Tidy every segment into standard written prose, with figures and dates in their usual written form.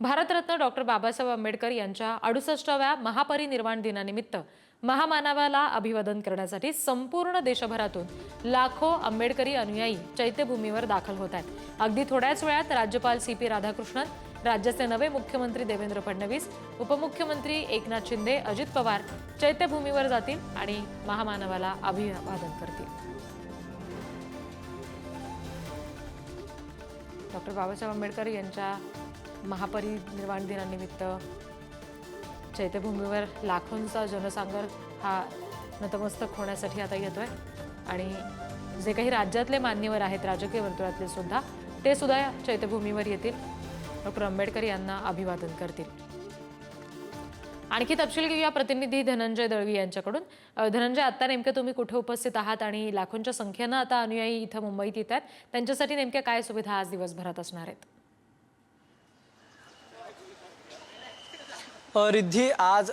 Bharat Ratna doctor Babasaheb Ambedkar यांच्या 68व्या महापरिनिर्वाण दिनानिमित्त महामानवाला अभिवादन करण्यासाठी संपूर्ण देशभरातून लाखो आंबेडकरी अनुयायी चैत्यभूमीवर दाखल होत आहेत। अगदी थोड्याच वेळात राज्यपाल CP राधाकृष्णन, राज्याचे नवे मुख्यमंत्री देवेंद्र फडणवीस, उपमुख्यमंत्री एकनाथ शिंदे, अजित पवार चैत्यभूमीवर जातील आणि महामानवाला अभिवादन करतील। डॉक्टर बाबासाहेब आंबेडकर यांच्या महापरिनिर्वाण दिनानिमित्त चैत्यभूमीवर लाखोंचा जनसागर हा नतमस्तक होण्यासाठी आता येतोय आणि जे काही राज्यातले मान्यवर आहेत, राजकीय वर्तुळातले सुद्धा, ते सुद्धा चैत्यभूमीवर येतील, डॉक्टर आंबेडकर यांना अभिवादन करतील। आणखी तपशील घेऊया प्रतिनिधी धनंजय दळवी यांच्याकडून। धनंजय, आता नेमके तुम्ही कुठे उपस्थित आहात आणि लाखोंच्या संख्येने आता अनुयायी इथं मुंबईत येत आहेत, त्यांच्यासाठी नेमक्या काय सुविधा आज दिवसभरात असणार आहेत? रिद्धी, आज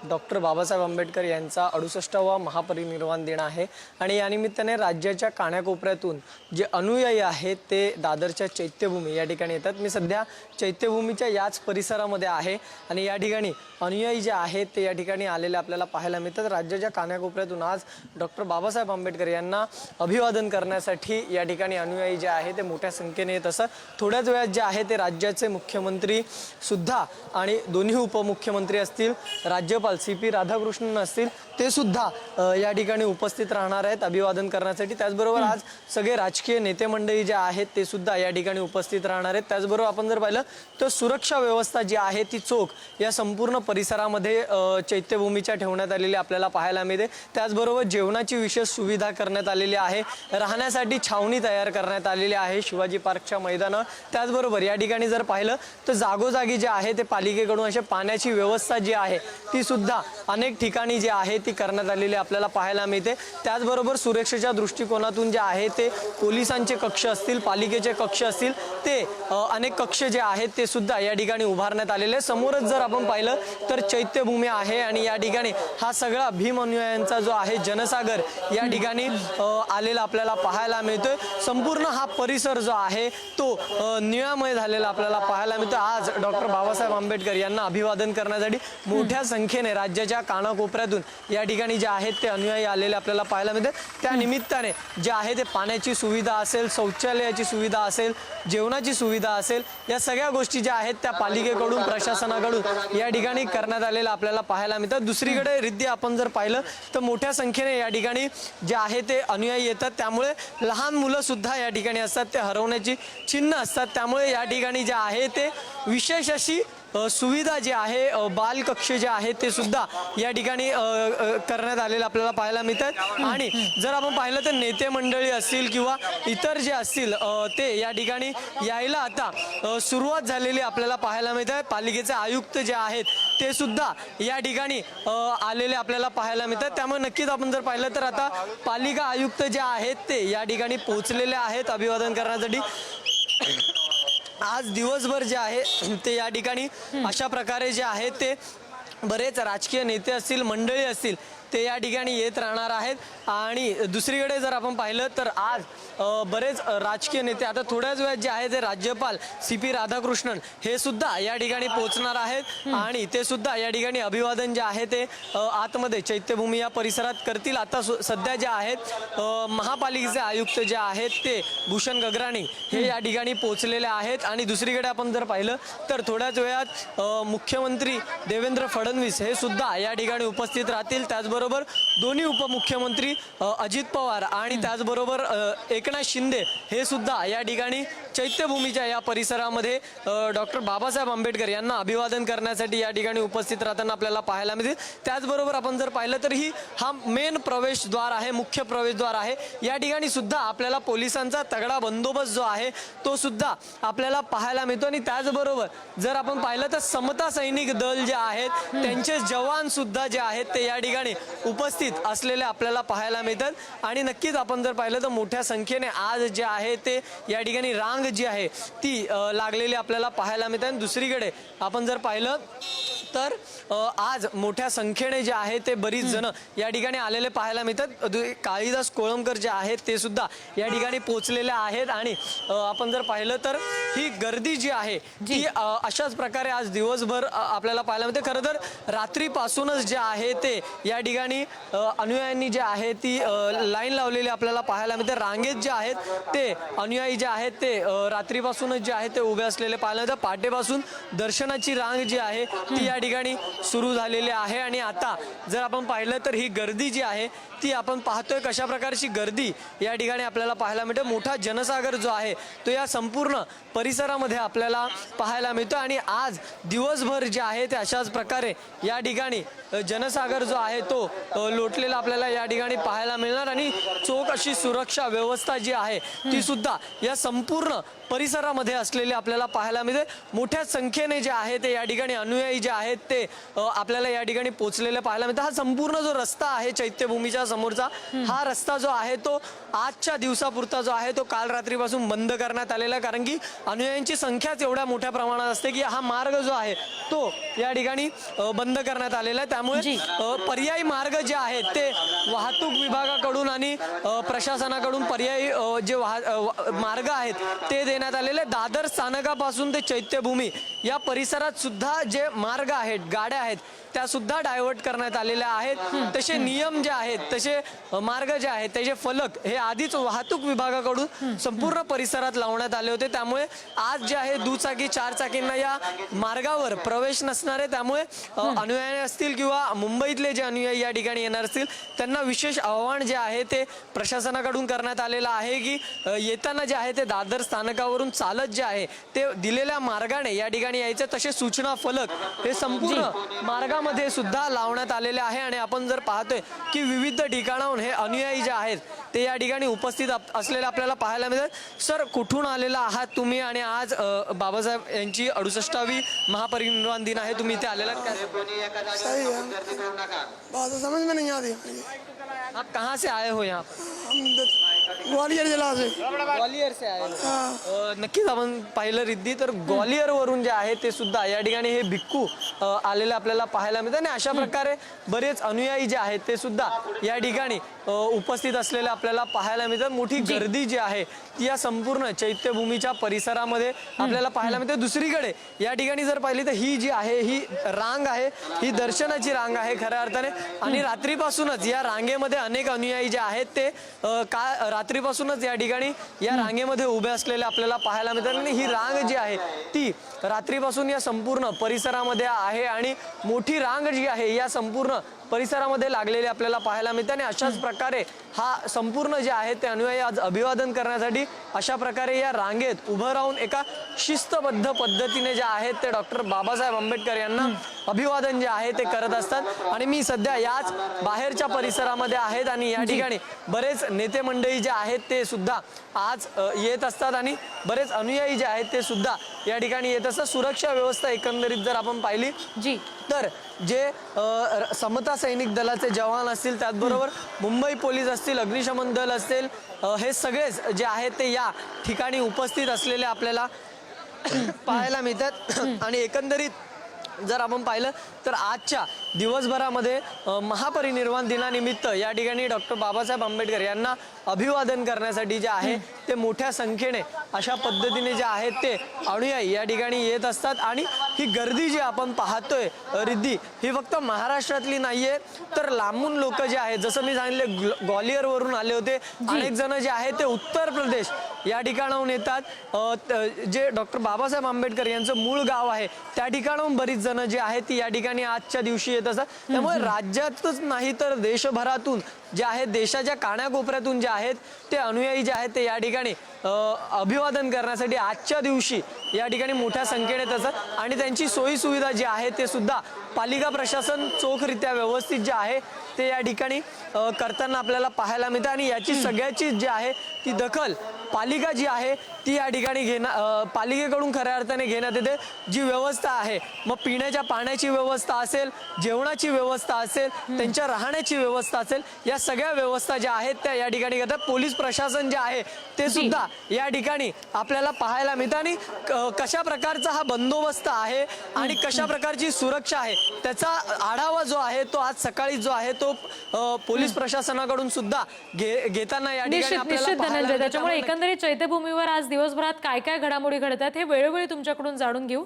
डॉक्टर बाबासाहेब आंबेडकर यांचा 68वा महापरिनिर्वाण दिन आहे आणि या निमित्ताने राज्याच्या कानाकोपऱ्यातून जे अनुयायी आहेत ते दादरच्या चैत्यभूमी या ठिकाणी येतात। मी सध्या चैत्यभूमीच्या याच परिसरामध्ये आहे आणि या ठिकाणी अनुयायी जे आहेत ते या ठिकाणी आलेले आपल्याला पाहायला मिळतात। राज्याच्या कानाकोपऱ्यातून आज डॉक्टर बाबासाहेब आंबेडकर यांना अभिवादन करण्यासाठी या ठिकाणी अनुयायी जे आहे ते मोठ्या संख्येने येत असतात। थोड्याच वेळात जे आहे ते राज्याचे मुख्यमंत्री सुद्धा आणि दोन्ही उपमुख्यमंत्री असतील, राज्यपाल CP राधाकृष्णन असतील, ते सुद्धा या ठिकाणी उपस्थित राहणार आहेत अभिवादन करण्यासाठी। त्याचबरोबर आज सगळे राजकीय नेते मंडळी जे आहेत ते सुद्धा या ठिकाणी उपस्थित राहणार आहेत। त्याचबरोबर आपण जर पाहिलं तर सुरक्षा व्यवस्था जी आहे ती चोख या संपूर्ण परिसरामध्ये चैत्यभूमीच्या ठेवण्यात आलेली आपल्याला पाहायला मिळते। त्याचबरोबर जेवणाची विशेष सुविधा करण्यात आलेली आहे, राहण्यासाठी छावणी तयार करण्यात आलेली आहे शिवाजी पार्कच्या मैदानावर। त्याचबरोबर या ठिकाणी जर पाहिलं तर जागोजागी जे आहे ते पालिकेकडून अशा पाण्याची व्यवस्था जी आहे ती सुद्धा अनेक ठिकाणी जी आहे ती करण्यात आलेली आपल्याला पाहायला मिळते। त्याचबरोबर सुरक्षेच्या दृष्टिकोनातून जे आहे ते पोलिसांचे कक्ष असतील, पालिकेचे कक्ष असतील, ते अनेक कक्ष जे आहेत ते सुद्धा या ठिकाणी उभारण्यात आलेले। समोरच जर आपण पाहिलं तर चैत्यभूमी आहे आणि या ठिकाणी हा सगळा भीम अनुयायांचा जो आहे जनसागर या ठिकाणी आलेला आपल्याला पाहायला मिळतोय। संपूर्ण हा परिसर जो आहे तो निळामय झालेला आपल्याला पाहायला मिळतो। आज डॉक्टर बाबासाहेब आंबेडकर यांना अभिवादन करण्यासाठी मोठ्या संख्येने राज्याच्या कानाकोपऱ्यातून या ठिकाणी जे आहेत ते अनुयायी आलेले आपल्याला पाहायला मिळते। त्या निमित्ताने जे आहे ते पाण्याची सुविधा असेल, शौचालयाची सुविधा असेल, जेवणाची सुविधा असेल, या सगळ्या गोष्टी ज्या आहेत त्या पालिकेकडून, प्रशासनाकडून या ठिकाणी करण्यात आलेलं आपल्याला पाहायला मिळतं। दुसरीकडे रिद्धी, आपण जर पाहिलं तर मोठ्या संख्येने या ठिकाणी जे आहे ते अनुयायी येतात, त्यामुळे लहान मुलं सुद्धा या ठिकाणी असतात, ते हरवण्याची चिन्ह असतात। त्यामुळे या ठिकाणी जे आहे ते विशेष अशी सुविधा जी आहे, बाल कक्ष जे आहे ते सुद्धा या ठिकाणी करण्यात आलेलं आपल्याला पाहायला मिळतात। आणि जर आपण पाहिलं तर नेते मंडळी असतील किंवा इतर जे असतील ते या ठिकाणी यायला आता सुरुवात झालेली आपल्याला पाहायला मिळते। पालिकेचे आयुक्त जे आहेत ते सुद्धा या ठिकाणी आलेले आपल्याला पाहायला मिळतात। त्यामुळे नक्कीच आपण जर पाहिलं तर आता पालिका आयुक्त जे आहेत ते या ठिकाणी पोहोचलेले आहेत अभिवादन करण्यासाठी। आज दिवसभर जे आहे ते या ठिकाणी अशा प्रकारे जे आहे ते बरेच राजकीय नेते असतील, मंडळी असतील, ते या ठिकाणी येत राहणार आहेत। आणि दुसरीकडे जर आपण पाहिलं तर आज बरेच राजकीय नेते, आता थोड्याच वेळात जे आहे ते राज्यपाल CP राधाकृष्णन हे सुद्धा या ठिकाणी पोहोचणार आहेत आणि ते सुद्धा या ठिकाणी अभिवादन जे आहे ते आतमध्ये चैत्यभूमी या परिसरात करतील। आता सध्या जे आहेत महापालिकेचे आयुक्त जे आहेत ते भूषण गगराणी हे या ठिकाणी पोहोचलेले आहेत। आणि दुसरीकडे आपण जर पाहिलं तर थोड्याच वेळात मुख्यमंत्री देवेंद्र फडणवीस हे सुद्धा या ठिकाणी उपस्थित राहतील। त्याचबरोबर दोन्ही उपमुख्यमंत्री अजित पवार आणि त्याचबरोबर एकनाथ शिंदे हे सुद्धा या ठिकाणी चैत्यभूमीच्या या परिसरामध्ये डॉक्टर बाबासाहेब आंबेडकर यांना अभिवादन करण्यासाठी या ठिकाणी उपस्थित राहताना आपल्याला पाहायला मिळते। त्याचबरोबर आपण जर पाहिलं तर हा मेन प्रवेशद्वार आहे, मुख्य प्रवेशद्वार आहे। या ठिकाणी सुद्धा आपल्याला पोलिसांचा तगडा बंदोबस्त जो आहे तो सुद्धा आपल्याला पाहायला मिळतो। आणि त्याचबरोबर जर आपण पाहिलं तर समता सैनिक दल जे आहेत त्यांचे जवान सुद्धा जे आहेत ते या ठिकाणी उपस्थित असलेले आपल्याला पाहायला मिळतात। आणि नक्कीच आपण जर पाहिलं तर मोठ्या संख्येने आज जे आहे ते या ठिकाणी रांग जी आहे ती लागलेली आपल्याला पाहायला मिळते। दुसरीकडे आपण जर पाहिलं तर आज मोठ्या संख्येने जे आहे ते बरीच जण या ठिकाणी आलेले पाहायला मिळतात। काळीदास कोळंबकर जे आहेत ते सुद्धा या ठिकाणी पोहोचलेले आहेत आणि आपण जर पाहिलं तर ही गर्दी जी आहे ती अशाच प्रकारे आज दिवसभर आपल्याला पाहायला मिळते। खरं तर रात्रीपासूनच जे आहे ते या ठिकाणी अनुयायांनी जे आहे ती लाईन लावलेली आपल्याला पाहायला मिळते। रांगेत जे आहेत ते अनुयायी जे आहेत ते रात्रीपासूनच जे आहे ते उभे असलेले पाहायला मिळतात। पहाटेपासून दर्शनाची रांग जी आहे ती या ठिकाणी सुरू झालेली आहे आणि आता जर आपण पाहिलं तर ही गर्दी जी आहे ती आपण पाहतोय कशा प्रकारची गर्दी या ठिकाणी आपल्याला पाहायला मिळते। मोठा जनसागर जो आहे तो या संपूर्ण परिसरामध्ये आपल्याला पाहायला मिळतो आणि आज दिवसभर जे आहे ते अशाच प्रकारे या ठिकाणी जनसागर जो आहे तो लोटलेला आपल्याला या ठिकाणी पाहायला मिळणार आणि चोख अशी सुरक्षा व्यवस्था जी आहे ती सुद्धा या संपूर्ण परिसरामध्ये असलेले आपल्याला पाहायला मिळते। मोठ्या संख्येने जे आहे ते या ठिकाणी अनुयायी जे आहेत ते आपल्याला या ठिकाणी पोहोचलेले पाहायला मिळतात। हा संपूर्ण जो रस्ता आहे चैत्यभूमीच्या समोरचा हा रस्ता जो आहे तो आजच्या दिवसापुरता जो आहे तो काल रात्रीपासून बंद करण्यात आलेला आहे, कारण की अनुयायांची संख्याच एवढ्या मोठ्या प्रमाणात असते की हा मार्ग जो आहे तो या ठिकाणी बंद करण्यात आलेला आहे। त्यामुळे पर्यायी मार्ग जे आहेत ते वाहतूक विभागाकडून आणि प्रशासनाकडून पर्यायी जे मार्ग आहेत ते देण्यात आलेले। दादर स्थानकापासून ते चैत्यभूमी या परिसरात सुद्धा जे मार्ग आहेत गाड्या आहेत त्या सुद्धा डायव्हर्ट करण्यात आलेल्या आहेत। तसे नियम जे आहेत तसे मार्ग जे आहेत त्याचे फलक हे आधीच वाहतूक विभागाकडून संपूर्ण परिसरात लावण्यात आले होते। त्यामुळे आज जे आहे दुचाकी चारचाकींना या मार्गावर प्रवेश नसणार आहे। त्यामुळे अनुयायी असतील किंवा मुंबईतले जे अनुयायी या ठिकाणी येणार असतील त्यांना विशेष आव्हान जे आहे ते प्रशासनाकडून करण्यात आलेलं आहे की येताना जे आहे ते दादर स्थानकावरून चालत जे आहे ते दिलेल्या मार्गाने या ठिकाणी यायचे। तसे सूचना फलक हे संपूर्ण मार्गामध्ये सुद्धा लावण्यात आलेले आहे आणि आपण जर पाहतोय की विविध ठिकाणाहून हे अनुयायी जे आहेत ते या ठिकाणी उपस्थित असलेले आपल्याला पाहायला मिळतात। सर, कुठून आलेला आहात तुम्ही आणि आज बाबासाहेब यांची 68वी महापरिनिर्वाण दिन आहे, तुम्ही इथे आलेला काय? सही है, बात तो समझ में नहीं आती। आप कहाँ से आए हो यहाँ? हम ग्वालियर जिला से। ग्वालियर से आए हो? नक्कीच आपण पाहिलं रिद्धी तर ग्वालियर वरून जे आहे ते सुद्धा या ठिकाणी हे भिक्खू आलेले आपल्याला पाहायला मिळतात आणि अशा प्रकारे बरेच अनुयायी जे आहेत ते सुद्धा या ठिकाणी उपस्थित असलेले आपल्याला पाहायला मिळतात। मोठी गर्दी जी आहे ती या संपूर्ण चैत्यभूमीच्या परिसरामध्ये आपल्याला पाहायला मिळते। दुसरीकडे या ठिकाणी जर पाहिली तर ही जी आहे ही रांग आहे ही दर्शनाची रांग आहे खऱ्या अर्थाने आणि रात्रीपासूनच या रांगेमध्ये अनेक अनुयायी जे आहेत ते रात्रीपासूनच या ठिकाणी या रांगेमध्ये उभे असलेले आपल्याला पाहायला मिळतात आणि ही रांग जी आहे ती रात्रीपासून या संपूर्ण परिसरामध्ये आहे आणि मोठी रांग जी आहे या संपूर्ण परिसरामध्ये लागलेले आपल्याला पाहायला मिळते आणि अशाच प्रकारे हा संपूर्ण जे आहे ते अनुयायी आज अभिवादन करण्यासाठी अशा प्रकारे या रांगेत उभं राहून एका शिस्तबद्ध पद्धतीने जे आहेत ते डॉक्टर बाबासाहेब आंबेडकर यांना अभिवादन जे आहे ते करत असतात आणि मी सध्या याच बाहेरच्या परिसरामध्ये आहेत आणि या ठिकाणी बरेच नेते मंडळी जे आहेत ते सुद्धा आज येत असतात आणि बरेच अनुयायी जे आहेत ते सुद्धा या ठिकाणी येत असतात। सुरक्षा व्यवस्था एकंदरीत जर आपण पाहिली तर जे समता सैनिक दलाचे जवान असतील त्याचबरोबर मुंबई पोलीस असतील अग्निशमन दल असतील हे सगळेच जे आहेत ते या ठिकाणी उपस्थित असलेले आपल्याला पाहायला मिळतात आणि एकंदरीत जर आपण पाहिलं तर आजच्या दिवसभरामध्ये महापरिनिर्वाण दिनानिमित्त या ठिकाणी डॉक्टर बाबासाहेब आंबेडकर यांना अभिवादन करण्यासाठी जे आहे ते मोठ्या संख्येने अशा पद्धतीने जे आहेत ते अनुयायी या ठिकाणी येत असतात आणि ही गर्दी जी आपण पाहतोय रिद्धी ही फक्त महाराष्ट्रातली नाहीये तर लांबून लोक जे आहेत जसं मी सांगितले ग्वालियरवरून आले होते अनेक जण जे आहेत ते उत्तर प्रदेश या ठिकाणाहून येतात जे डॉक्टर बाबासाहेब आंबेडकर यांचं मूळ गाव आहे त्या ठिकाणाहून बरीच जण जे आहेत ती या ठिकाणी आजच्या दिवशी येत असतात। त्यामुळे राज्यातच नाही तर देशभरातून जे आहेत देशाच्या कानाकोपऱ्यातून जे आहेत ते अनुयायी जे आहेत ते या ठिकाणी अभिवादन करण्यासाठी आजच्या दिवशी या ठिकाणी मोठ्या संख्येने येत असतात आणि त्यांची सोयी सुविधा जी आहे ते सुद्धा पालिका प्रशासन चोखरित्या व्यवस्थित जे आहे ते या ठिकाणी करताना आपल्याला पाहायला मिळतं आणि याची सगळ्याची जी आहे ती दखल पालिका जी आहे ती या ठिकाणी पालिकेकडून खऱ्या अर्थाने घेण्यात येते जी व्यवस्था आहे, मग पिण्याच्या पाण्याची व्यवस्था असेल, जेवणाची व्यवस्था असेल, त्यांच्या राहण्याची व्यवस्था असेल, या सगळ्या व्यवस्था ज्या आहेत त्या या ठिकाणी घेतात. पोलीस प्रशासन जे आहे ते सुद्धा या ठिकाणी आपल्याला पाहायला मिळतं आणि कशा प्रकारचा हा बंदोबस्त आहे आणि कशा प्रकारची सुरक्षा आहे त्याचा आढावा जो आहे तो आज सकाळी जो आहे तो पोलीस प्रशासनाकडून सुद्धा घेताना या ठिकाणी निश्चित आपल्याला निश्चित पाहायला धनंजय, मिळतं. त्याच्यामुळे एकंदरीत चैत्यभूमीवर आज दिवसभरात काय काय घडामोडी घडतात हे वेळोवेळी तुमच्याकडून जाणून घेऊ.